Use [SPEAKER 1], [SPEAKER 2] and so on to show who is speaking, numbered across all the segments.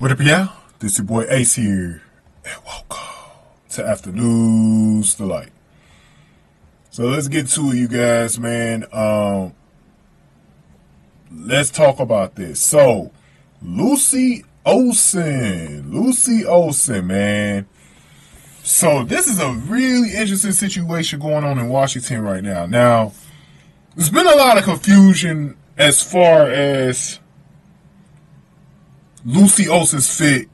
[SPEAKER 1] What up, y'all? This your boy Ace here, and welcome to Afternoons Delight. So let's get to it, you guys, man. Let's talk about this. So, Lucy Olsen, man. So this is a really interesting situation going on in Washington right now. Now, there's been a lot of confusion as far as Lucy Olsen's fit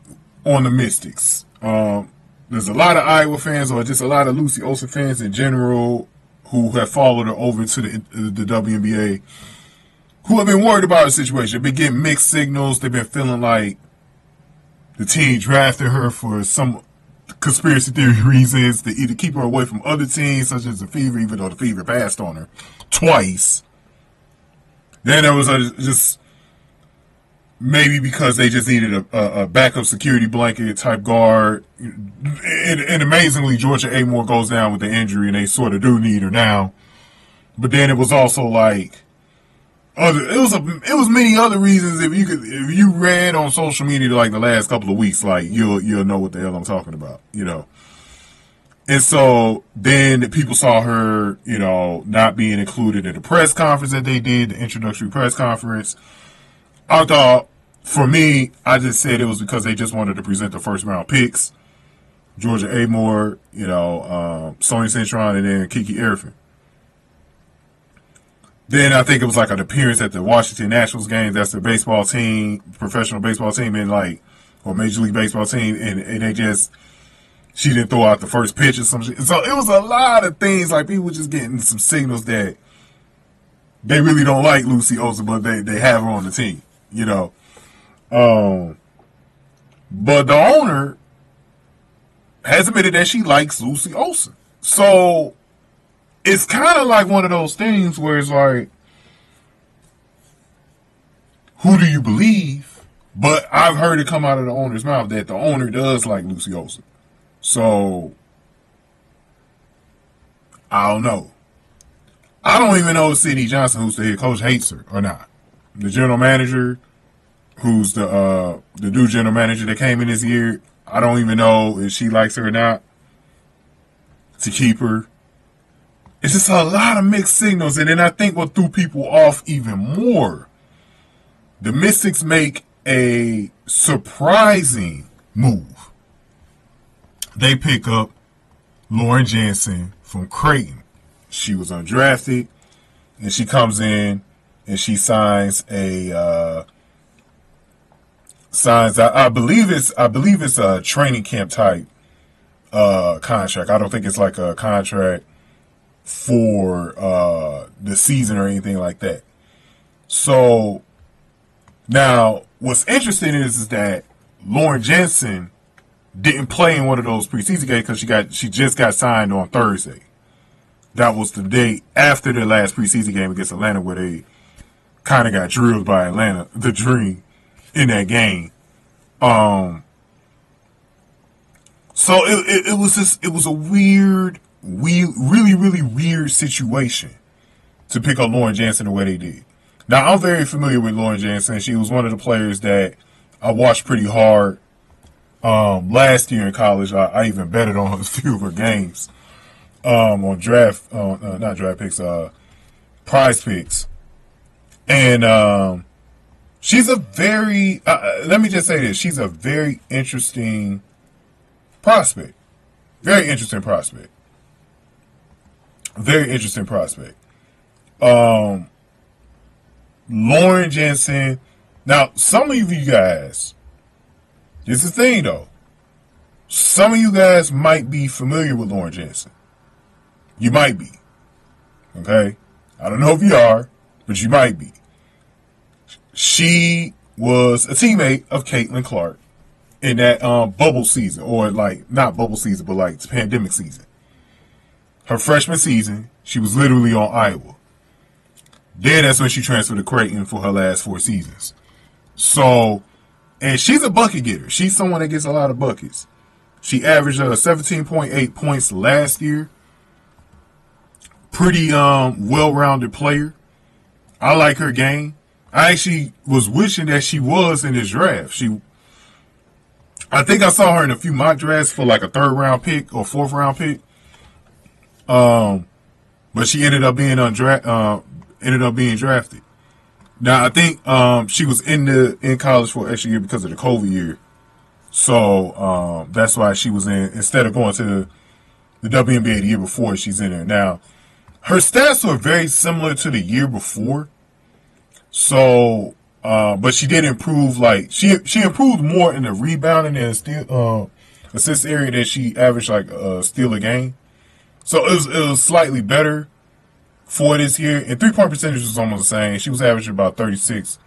[SPEAKER 1] on the Mystics. There's a lot of Iowa fans, or just a lot of Lucy Olsen fans in general, who have followed her over to the WNBA, who have been worried about her situation. They've been getting mixed signals. They've been feeling like the team drafted her for some conspiracy theory reasons to either keep her away from other teams, such as the Fever, even though the Fever passed on her twice. Then there was just maybe because they just needed a backup security blanket type guard. And amazingly, Georgia Amoore goes down with the injury, and they sort of do need her now. But then it was also like it was many other reasons. If you read on social media like the last couple of weeks, like you'll know what the hell I'm talking about, you know. And so then people saw her, you know, not being included in the press conference that they did, the introductory press conference. I thought, for me, I just said it was because they just wanted to present the first round picks. Georgia Amoore, you know, Sonia Cintron, and then Kiki Erfin. Then I think it was like an appearance at the Washington Nationals game. That's their baseball team, professional baseball team, and like, or Major League Baseball team, and they just, she didn't throw out the first pitch or some shit. So it was a lot of things, like people just getting some signals that they really don't like Lucy Olsen, but they have her on the team, you know. But the owner has admitted that she likes Lucy Olsen. So it's kind of like one of those things where it's like, who do you believe? But I've heard it come out of the owner's mouth that the owner does like Lucy Olsen. So I don't know. I don't even know if Sidney Johnson, who's the head coach, hates her or not. The general manager, who's the new general manager that came in this year, I don't even know if she likes her or not to keep her. It's just a lot of mixed signals. And then I think what threw people off even more, the Mystics make a surprising move. They pick up Lauren Jensen from Creighton. She was undrafted, and she comes in and she signs I believe it's a training camp type contract. I don't think it's like a contract for the season or anything like that. So now what's interesting is that Lauren Jensen didn't play in one of those preseason games because she just got signed on Thursday. That was the day after their last preseason game against Atlanta, where they kind of got drilled by Atlanta, the Dream, in that game. So it was a weird, really weird situation to pick up Lauren Jensen the way they did. Now, I'm very familiar with Lauren Jensen. She was one of the players that I watched pretty hard last year in college. I even betted on a few of her games on not draft picks, prize picks. And she's a very, let me just say this, she's a very interesting prospect. Very interesting prospect. Lauren Jensen. Now, some of you guys, this is the thing though, some of you guys might be familiar with Lauren Jensen. You might be. Okay? I don't know if you are, but you might be. She was a teammate of Caitlin Clark in that bubble season, or like, not bubble season, but like pandemic season. Her freshman season, she was literally on Iowa. Then that's when she transferred to Creighton for her last 4 seasons. So, and she's a bucket getter. She's someone that gets a lot of buckets. She averaged 17.8 points last year. Pretty well-rounded player. I like her game. I actually was wishing that she was in this draft. I think I saw her in a few mock drafts for like a 3rd round pick or 4th round pick. But she ended up being drafted. Now I think she was in college for an extra year because of the COVID year. So that's why she was in, instead of going to the WNBA the year before, she's in there. Now, her stats were very similar to the year before. So, but she did improve, like, she improved more in the rebounding and steal, assist area than she averaged, like, steal a game. So it was slightly better for this year. And 3-point percentage was almost the same. She was averaging about 36%.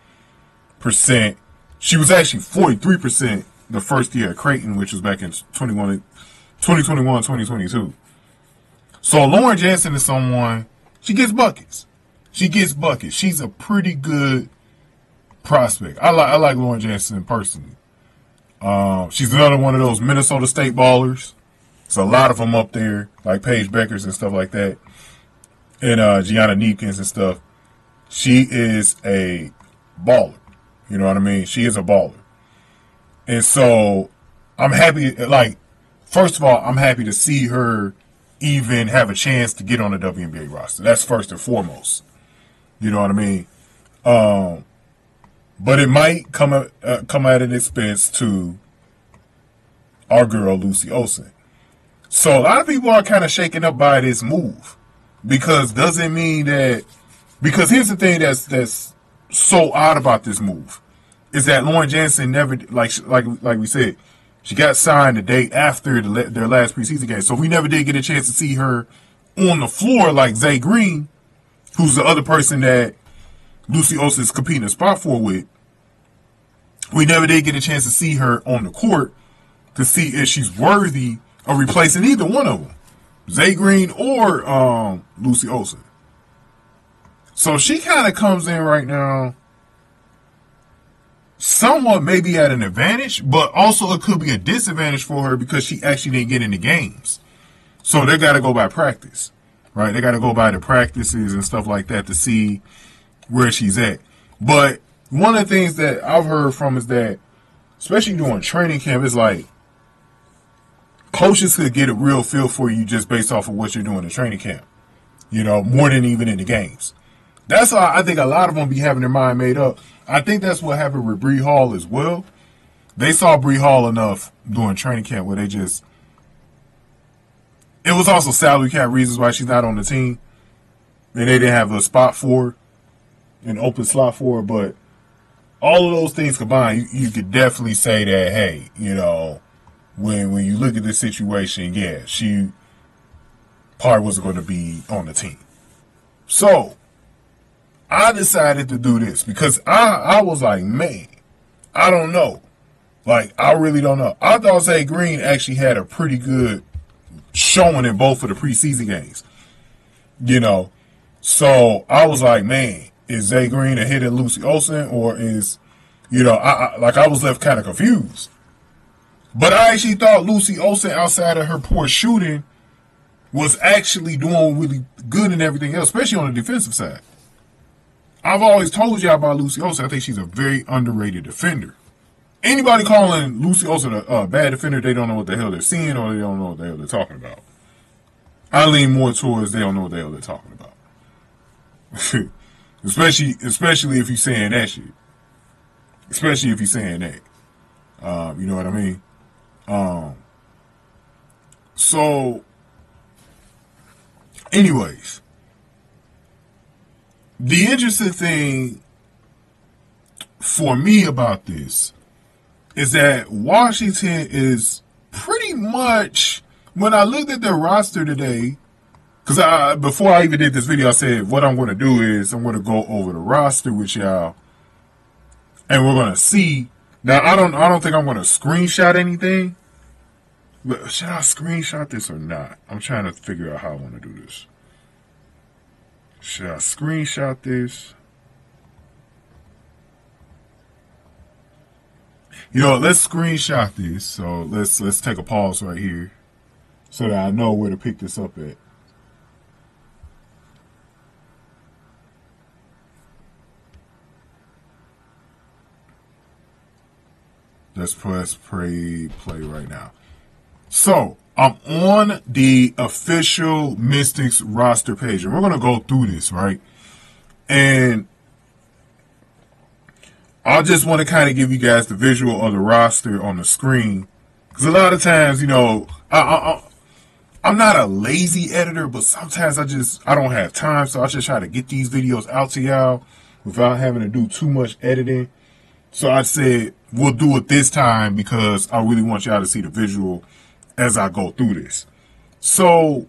[SPEAKER 1] She was actually 43% the first year at Creighton, which was back in 2021, 2022. So Lauren Jensen is someone, she gets buckets. She gets buckets. She's a pretty good prospect. I like Lauren Jensen personally. She's another one of those Minnesota State ballers. There's a lot of them up there, like Paige Beckers and stuff like that, and Gianna Neepkins and stuff. She is a baller. You know what I mean? She is a baller. And so I'm happy, like, first of all, I'm happy to see her even have a chance to get on the WNBA roster. That's first and foremost. You know what I mean? But it might come at an expense to our girl, Lucy Olsen. So a lot of people are kind of shaken up by this move, because doesn't mean that, because here's the thing that's so odd about this move is that Lauren Jensen never, like we said, she got signed the day after their last preseason game. So we never did get a chance to see her on the floor like Zaay Green, who's the other person that Lucy Olsen is competing a spot for with. We never did get a chance to see her on the court to see if she's worthy of replacing either one of them, Zaay Green or Lucy Olsen. So she kind of comes in right now somewhat maybe at an advantage, but also it could be a disadvantage for her because she actually didn't get into games. So they got to go by practice, right? They got to go by the practices and stuff like that to see where she's at. But one of the things that I've heard from is that, especially during training camp, is like coaches could get a real feel for you just based off of what you're doing in training camp, you know, more than even in the games. That's why I think a lot of them be having their mind made up. I think that's what happened with Bree Hall as well. They saw Bree Hall enough during training camp where they just, it was also salary cap reasons why she's not on the team. And they didn't have a spot for her, an open slot for her. But all of those things combined, you could definitely say that, hey, you know, when you look at this situation, yeah, she probably wasn't going to be on the team. So I decided to do this because I was like, man, I don't know. Like, I really don't know. I thought Zaay Green actually had a pretty good showing in both of the preseason games. You know, so I was like, man, is Zaay Green ahead of Lucy Olsen, or is, you know, I was left kind of confused. But I actually thought Lucy Olsen, outside of her poor shooting, was actually doing really good in everything else, especially on the defensive side. I've always told y'all about Lucy Olsen. I think she's a very underrated defender. Anybody calling Lucy Olsen a bad defender, they don't know what the hell they're seeing, or they don't know what the hell they're talking about. I lean more towards they don't know what the hell they're talking about. especially if you're saying that shit. Especially if you're saying that. You know what I mean? So, anyways, the interesting thing for me about this is that Washington is pretty much, when I looked at their roster today, because before I even did this video, I said what I'm going to do is I'm going to go over the roster with y'all, and we're going to see. Now I don't think I'm going to screenshot anything, but should I screenshot this or not? I'm trying to figure out how I want to do this. Should I screenshot this? You know, let's screenshot this. So let's take a pause right here so that I know where to pick this up at. Let's press play right now. So, I'm on the official Mystics roster page, and we're going to go through this, right? And I just want to kind of give you guys the visual of the roster on the screen. Because a lot of times, you know, I'm not a lazy editor, but sometimes I don't have time, so I just try to get these videos out to y'all without having to do too much editing. So I said, we'll do it this time because I really want y'all to see the visual as I go through this. So,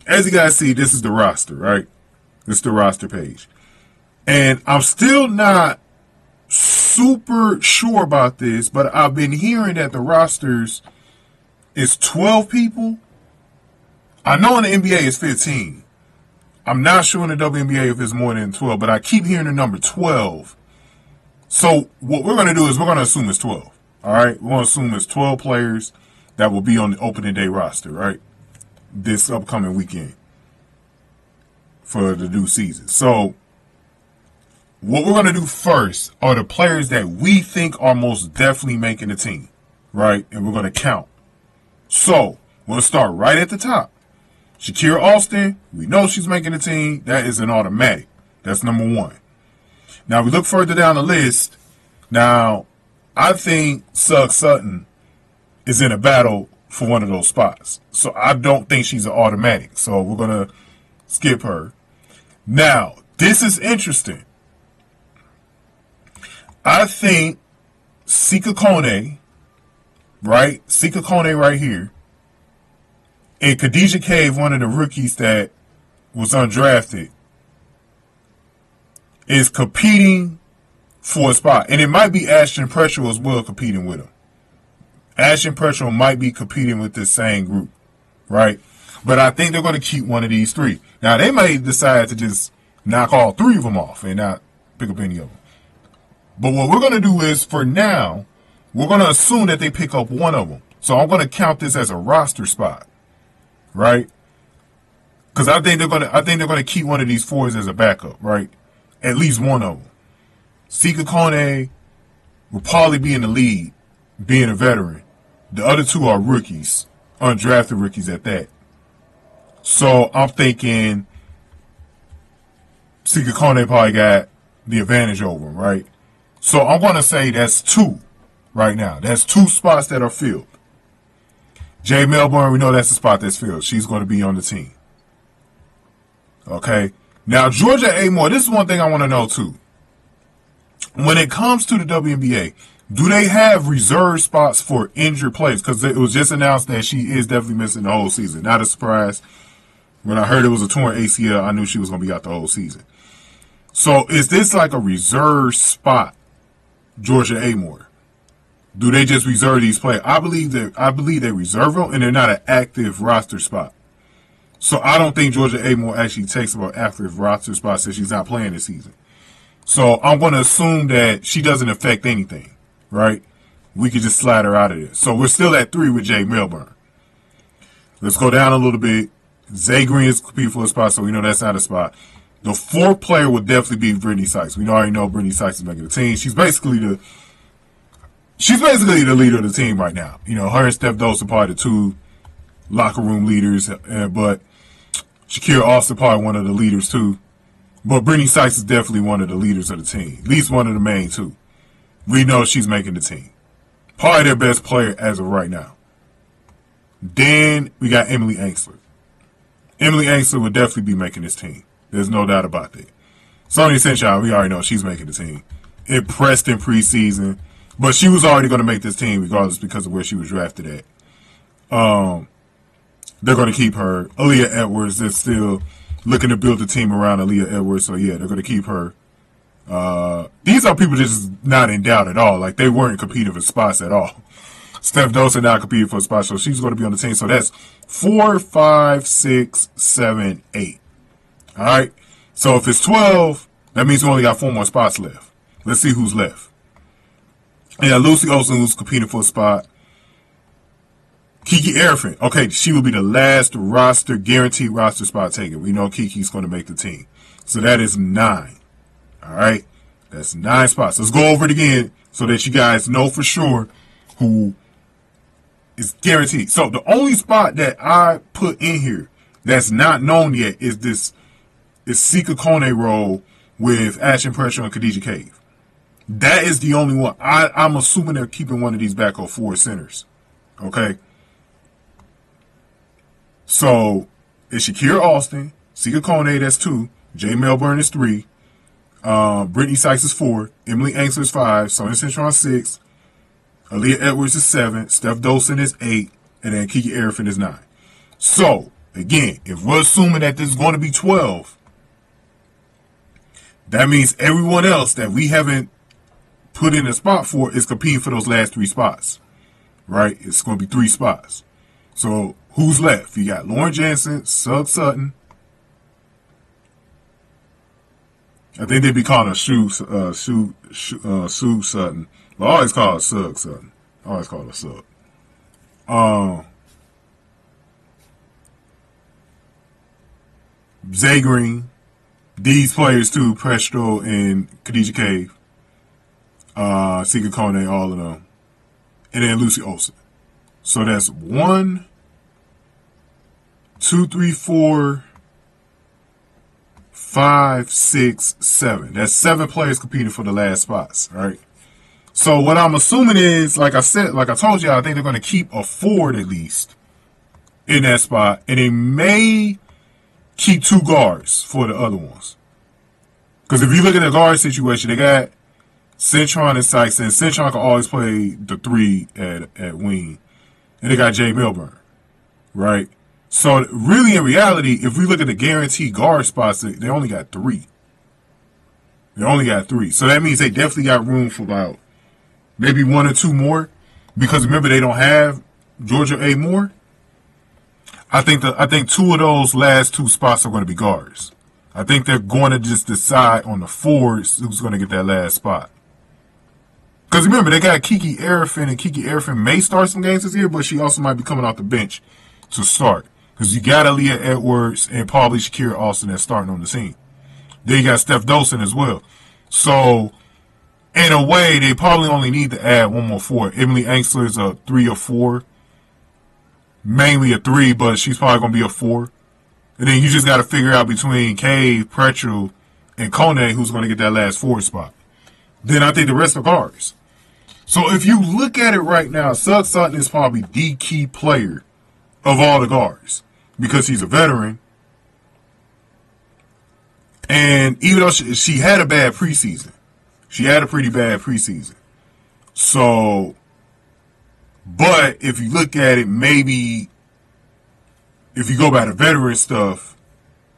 [SPEAKER 1] as you guys see, this is the roster, right? This is the roster page. And I'm still not super sure about this, but I've been hearing that the rosters is 12 people. I know in the NBA it's 15. I'm not sure in the WNBA if it's more than 12, but I keep hearing the number 12. So what we're going to do is we're going to assume it's 12. All right? We're going to assume it's 12 players that will be on the opening day roster, right? This upcoming weekend for the new season. So what we're going to do first are the players that we think are most definitely making the team, right? And we're going to count. So we'll start right at the top. Shakira Austin, we know she's making the team. That is an automatic. That's number one. Now, we look further down the list. Now, I think Sugg Sutton is in a battle for one of those spots. So, I don't think she's an automatic. So, we're going to skip her. Now, this is interesting. I think Sika Kone, right? Sika Kone right here. And Khadijah Cave, one of the rookies that was undrafted, is competing for a spot. And it might be Ashten Prechtel as well competing with him. Ashten Prechtel might be competing with this same group, right? But I think they're going to keep one of these three. Now, they may decide to just knock all three of them off and not pick up any of them. But what we're going to do is, for now, we're going to assume that they pick up one of them. So I'm going to count this as a roster spot, right? Because I think they're going to keep one of these fours as a backup, right? At least one of them. Sika Kone will probably be in the lead, being a veteran. The other two are rookies, undrafted rookies at that. So I'm thinking Sika Kone probably got the advantage over him, right? So I'm going to say that's two right now. That's two spots that are filled. Jay Melbourne, we know that's the spot that's filled. She's going to be on the team. Okay. Now, Georgia Amoore, this is one thing I want to know, too. When it comes to the WNBA, do they have reserve spots for injured players? Because it was just announced that she is definitely missing the whole season. Not a surprise. When I heard it was a torn ACL, I knew she was going to be out the whole season. So, is this like a reserve spot, Georgia Amoore? Do they just reserve these players? I believe they reserve them, and they're not an active roster spot. So I don't think Georgia Amoore actually takes about active roster spots since she's not playing this season. So I'm going to assume that she doesn't affect anything, right? We could just slide her out of there. So we're still at 3 with Jay Melbourne. Let's go down a little bit. Zaay Green is competing for a spot, so we know that's not a spot. The 4th player would definitely be Brittany Sykes. We already know Brittany Sykes is making the team. She's basically the leader of the team right now. You know, her and Steph Dose are probably the 2 locker room leaders, but Shakira Austin probably one of the leaders too. But Brittany Sykes is definitely one of the leaders of the team. At least one of the main 2. We know she's making the team. Probably their best player as of right now. Then we got Emily Angsler. Emily Angsler would definitely be making this team. There's no doubt about that. Sonya Senshine, we already know she's making the team. Impressed in preseason. But she was already going to make this team regardless because of where she was drafted at. They're going to keep her. Aaliyah Edwards, they're still looking to build the team around Aaliyah Edwards. So, yeah, they're going to keep her. These are people just not in doubt at all. Like, they weren't competing for spots at all. Steph Dawson not competing for a spot, so she's going to be on the team. So that's 4, 5, 6, 7, 8. All right? So if it's 12, that means we only got 4 more spots left. Let's see who's left. Yeah, Lucy Olsen, who's competing for a spot. Kiki Arifin. Okay, she will be the last guaranteed roster spot taken. We know Kiki's going to make the team. So that is 9. All right? That's 9 spots. Let's go over it again so that you guys know for sure who is guaranteed. So the only spot that I put in here that's not known yet is this Sika Kone role with Ashten, Prechtel, and Khadijah Cave. That is the only one. I'm assuming they're keeping one of these backup 4 centers. Okay? So it's Shakira Austin, Sika Kone, that's 2, Jay Melbourne is 3, Brittany Sykes is 4, Emily Angstler is 5, Sonia Cintron 6, Aaliyah Edwards is 7, Steph Dolson is 8, and then Kiki Arifin is 9. So, again, if we're assuming that this is going to be 12, that means everyone else that we haven't put in a spot for is competing for those last 3 spots. Right? It's going to be 3 spots. So, who's left? You got Lauren Jensen, Sug Sutton. I think they'd be calling her Sue Sutton. But I always call her Sug Sutton. I always call her Sug. Zaay Green. These players too, Prechtel and Khadijah Cave. Sika Kone, all of them. And then Lucy Olsen. So that's 1, 2, 3, 4, 5, 6, 7. That's 7 players competing for the last spots, right? So what I'm assuming is, like I told you, I think they're going to keep a forward at least in that spot, and they may keep 2 guards for the other ones. Because if you look at the guard situation, they got Cintron and Sykes, and Cintron can always play the 3 at wing, and they got Jay Milburn, right? So really, in reality, if we look at the guaranteed guard spots, they only got 3. They only got 3. So that means they definitely got room for about maybe 1 or 2 more. Because remember, they don't have Georgia Amoore. I think 2 of those last 2 spots are going to be guards. I think they're going to just decide on the forwards who's going to get that last spot. Because remember, they got Kiki Arifin, and Kiki Arifin may start some games this year, but she also might be coming off the bench to start. Because you got Aaliyah Edwards and probably Shakira Austin that's starting on the scene. Then you got Steph Dolson as well. So, in a way, they probably only need to add 1 more forward. Emily Angstler is a 3 or 4. Mainly a 3, but she's probably going to be a 4. And then you just got to figure out between Cave, Prechtel, and Kone who's going to get that last forward spot. Then I think the rest are guards. So if you look at it right now, Sug Sutton is probably the key player of all the guards because he's a veteran. And even though she had a bad preseason, she had a pretty bad preseason. So, but if you look at it, maybe if you go by the veteran stuff,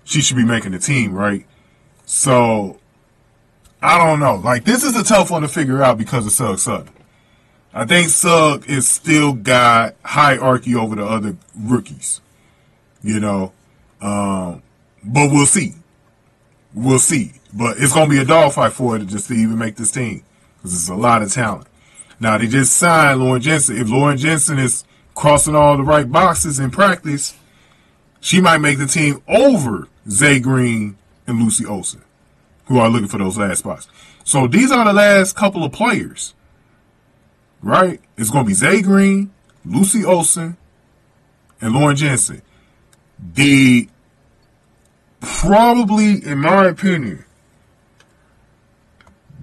[SPEAKER 1] she should be making the team, right? So, I don't know. Like, this is a tough one to figure out because of Sug Sutton. I think Sug is still got hierarchy over the other rookies, you know. But we'll see. We'll see. But it's going to be a dogfight for it just to even make this team because it's a lot of talent. Now, they just signed Lauren Jensen. If Lauren Jensen is crossing all the right boxes in practice, she might make the team over Zaay Green and Lucy Olsen, who are looking for those last spots. So these are the last couple of players, right? It's going to be Zaay Green, Lucy Olsen, and Lauren Jensen. Probably, in my opinion,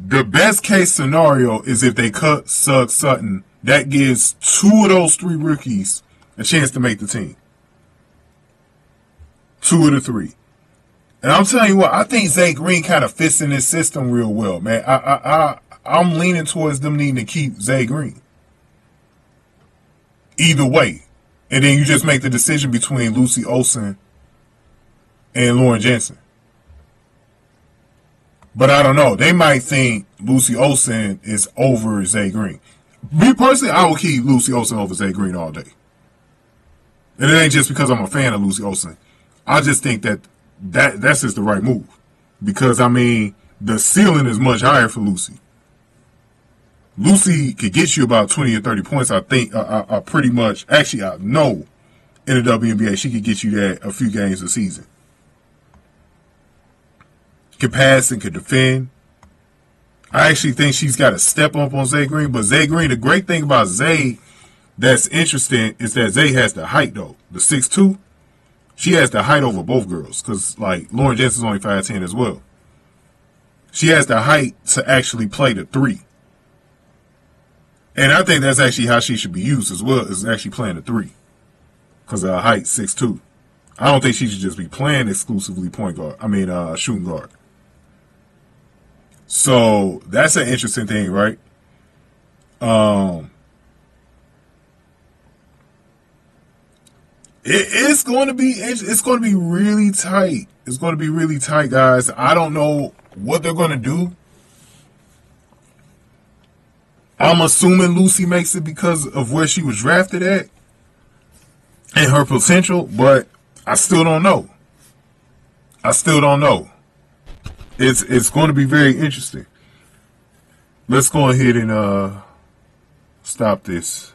[SPEAKER 1] the best case scenario is if they cut Sug Sutton. That gives 2 of those 3 rookies a chance to make the team. 2 of the 3. And I'm telling you what, I think Zaay Green kind of fits in this system real well, man. I'm leaning towards them needing to keep Zaay Green. Either way. And then you just make the decision between Lucy Olsen and Lauren Jensen. But I don't know. They might think Lucy Olsen is over Zaay Green. Me personally, I will keep Lucy Olsen over Zaay Green all day. And it ain't just because I'm a fan of Lucy Olsen. I just think that's just the right move. Because, I mean, the ceiling is much higher for Lucy. Lucy could get you about 20 or 30 points, I think, pretty much. Actually, I know in the WNBA she could get you that a few games a season. Could pass and could defend. I actually think she's got to step up on Zaay Green. But Zaay Green, the great thing about Zaay that's interesting is that Zaay has the height, though. The 6'2", she has the height over both girls. Because, like, Lauren Jensen's only 5'10" as well. She has the height to actually play the 3. And I think that's actually how she should be used as well, is actually playing the 3. Because of her height, 6'2". I don't think she should just be playing exclusively point guard. I mean, shooting guard. So that's an interesting thing, right? It's going to be really tight. It's going to be really tight, guys. I don't know what they're going to do. I'm assuming Lucy makes it because of where she was drafted at and her potential, but I still don't know. It's going to be very interesting. Let's go ahead and stop this.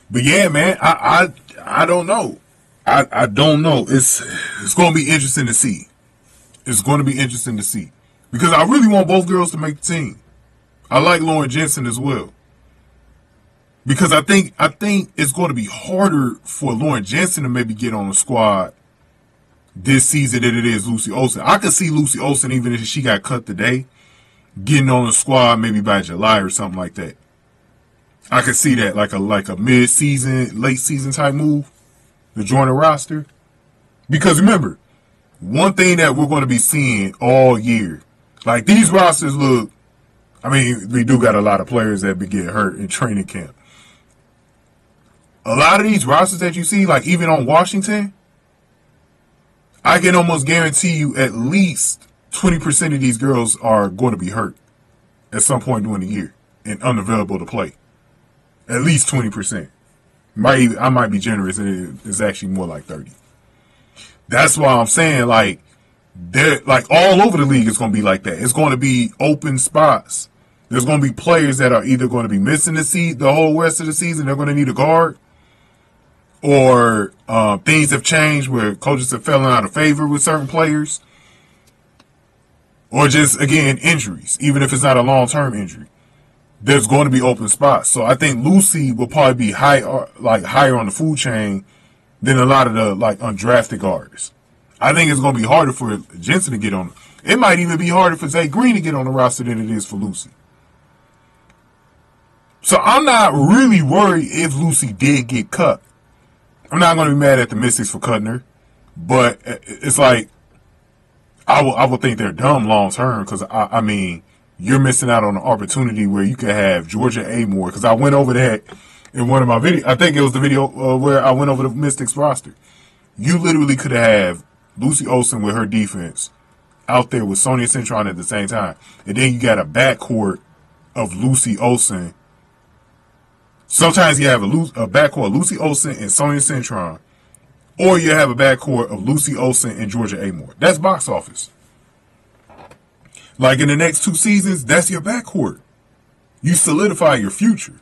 [SPEAKER 1] But yeah, man, I don't know. I don't know. It's going to be interesting to see. It's going to be interesting to see. Because I really want both girls to make the team. I like Lauren Jensen as well. Because I think it's going to be harder for Lauren Jensen to maybe get on the squad this season than it is Lucy Olsen. I could see Lucy Olsen, even if she got cut today, getting on the squad maybe by July or something like that. I could see that like a mid-season, late-season type move to join the roster. Because remember, one thing that we're going to be seeing all year, like these rosters look, I mean, we do got a lot of players that be getting hurt in training camp. A lot of these rosters that you see, like even on Washington, I can almost guarantee you at least 20% of these girls are going to be hurt at some point during the year and unavailable to play. At least 20%. I might be generous, and it's actually more like 30. That's why I'm saying, like, they're like all over the league. It's going to be like that. It's going to be open spots. There's going to be players that are either going to be missing the whole rest of the season. They're going to need a guard, or things have changed where coaches have fallen out of favor with certain players, or just again injuries. Even if it's not a long-term injury, there's going to be open spots. So I think Lucy will probably be higher on the food chain than a lot of the like undrafted guards. I think it's going to be harder for Jensen to get on. It might even be harder for Zaay Green to get on the roster than it is for Lucy. So I'm not really worried if Lucy did get cut. I'm not going to be mad at the Mystics for cutting her, but it's like I would think they're dumb long term because I mean, you're missing out on an opportunity where you could have Georgia Amoore. Because I went over that in one of my videos. I think it was the video where I went over the Mystics roster. You literally could have Lucy Olsen with her defense out there with Sonia Cintron at the same time. And then you got a backcourt of Lucy Olsen. Sometimes you have a backcourt of Lucy Olsen and Sonia Cintron. Or you have a backcourt of Lucy Olsen and Georgia Amoore. That's box office. Like in the next 2 seasons, that's your backcourt. You solidify your future.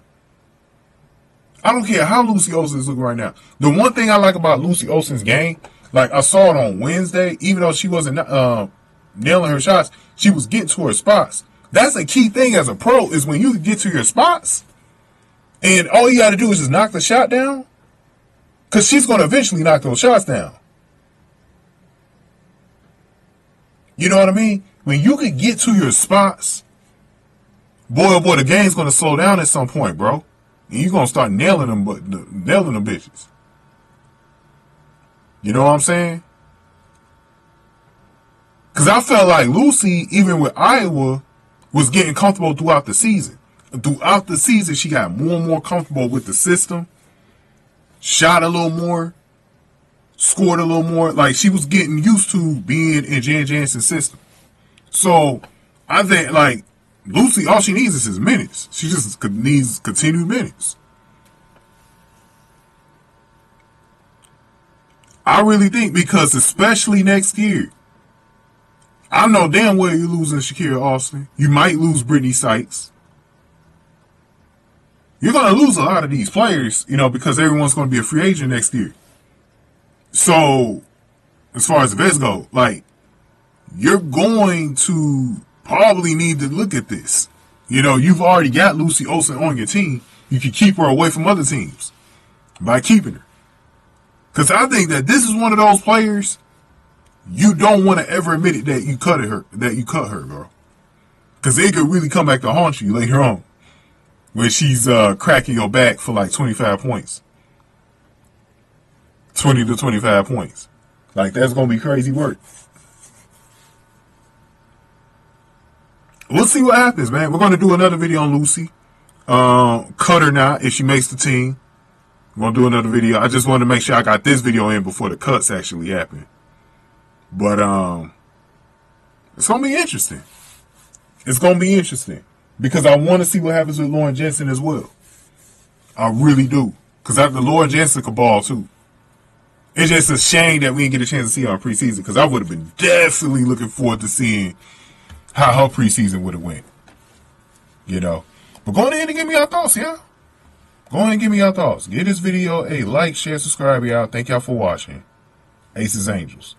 [SPEAKER 1] I don't care how Lucy Olsen is looking right now. The one thing I like about Lucy Olsen's game, like I saw it on Wednesday, even though she wasn't nailing her shots, she was getting to her spots. That's a key thing as a pro is when you can get to your spots and all you got to do is just knock the shot down because she's going to eventually knock those shots down. You know what I mean? When you can get to your spots, boy, oh boy, the game's going to slow down at some point, bro. And you're going to start nailing them bitches. You know what I'm saying? Because I felt like Lucy, even with Iowa, was getting comfortable throughout the season. Throughout the season, she got more and more comfortable with the system, shot a little more, scored a little more. Like, she was getting used to being in Jan Jansen's system. So, I think, like, Lucy, all she needs is his minutes. She just needs continued minutes. I really think, because especially next year, I know damn well you're losing Shakira Austin. You might lose Brittany Sykes. You're going to lose a lot of these players, you know, because everyone's going to be a free agent next year. So, as far as the vets go, like, you're going to probably need to look at this. You know, you've already got Lucy Olsen on your team. You can keep her away from other teams by keeping her. Because I think that this is one of those players you don't want to ever admit it that you cut her, bro. Because it could really come back to haunt you later on when she's cracking your back for like 25 points. 20 to 25 points. Like, that's going to be crazy work. We'll see what happens, man. We're going to do another video on Lucy. Cut her now if she makes the team. We're going to do another video. I just wanted to make sure I got this video in before the cuts actually happen. But it's going to be interesting. It's going to be interesting. Because I want to see what happens with Lauren Jensen as well. I really do. Because the Lauren Jensen could ball too. It's just a shame that we didn't get a chance to see her on preseason. Because I would have been definitely looking forward to seeing how her preseason would have went. You know. But go ahead and give me your thoughts, yeah? Go ahead and give me your thoughts. Give this video a like, share, subscribe, y'all. Thank y'all for watching. Aces Angels.